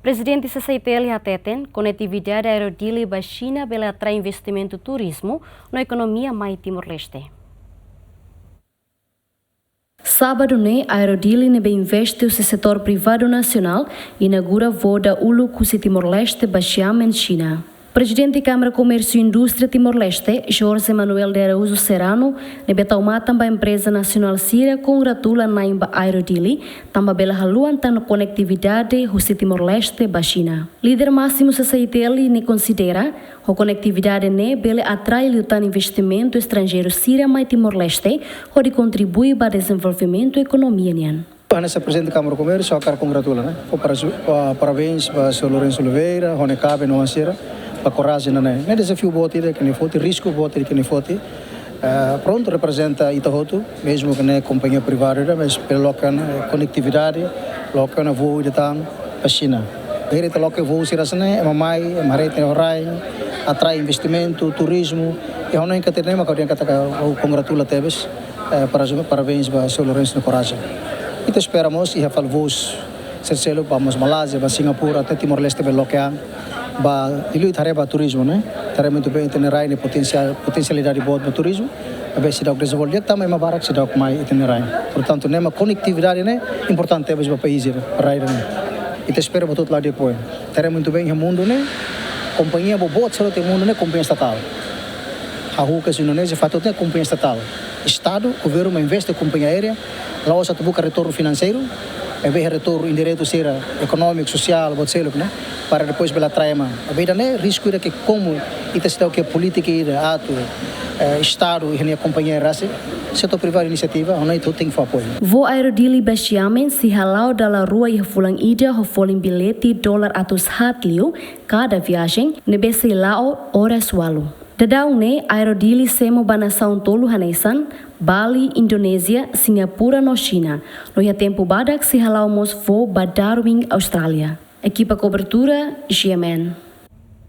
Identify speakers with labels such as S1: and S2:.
S1: Presidente CCIPL ateten conectividade aerodili ba China bela atrai investimento turismo na economia mai Timor-Leste. Sábado, a Aerodili nebe investe o setor privado nacional inaugura voo da Ulu Kusi Timor-Leste ba Xiamen, China. Presidente da Câmara Comércio e Indústria Timor-Leste, Jorge Manuel de Araújo Serrano, nebe tauma também a empresa nacional Síria congratula na Aerodili, também bela haluan na conectividade Rusi Timor-Leste ba China. Líder máximo CCITL ne considera a conectividade ne bela atrai lutar investimento estrangeiro Síria mais Timor-Leste, onde contribui para o desenvolvimento da economia nian.
S2: Nessa presidente da Câmara Comércio, eu quero congratular, né? Parabéns para o Sr. Lourenço Oliveira, Rony Cabe, não Ansira, para a coragem, né? É desafio bote que nem fosse, risco bote que nem fosse. Pronto, representa Itahoto, mesmo que não é companhia privada, mas pela local conectividade, local voo de tan para a China. Ele está local voo sirasane, é mamai, é marete orai, atrai investimento, turismo. E eu não encontrei nenhuma que eu congratula teves. Parabéns para o Sr. Lourenço de coragem. E te esperamos e falo voos sercelo vamos Malásia, para Singapura, até Timor-Leste bem local. Ba ilu tareba turismo, né? Tareba muito bem itinerário ne potencialidade boa para turismo. A ver se dá o desenvolvimento também mais barato se dá o mais itinerário. Portanto, né, uma conectividade né importante para o país para ir. E te espero para todo lado depois. Tareba muito bem o mundo, né? Companhia boa só tem mundo né companhia estatal. A Rucas Indonésia faz toda companhia estatal. Estado, governo investe em companhia aérea, lá você busca retorno financeiro, é ver retorno indireto seja econômico, social, né? Para depois pela traima. A vida né risco de que como e está que política e ato Estado e a companhia raça, setor privado iniciativa, onde tudo tem que apoio.
S1: Voo Aerodili ba Xiamen se halau da rua e fulang ida ho folim bilhete $100 cada viagem, nebe se lao horas walu. Dadau ne Aerodili semo banação tolu hanesan, Bali, Indonésia, Singapura no China. No ia tempo badak se halau mos voo ba Darwin, Austrália. Equipa cobertura, GMN.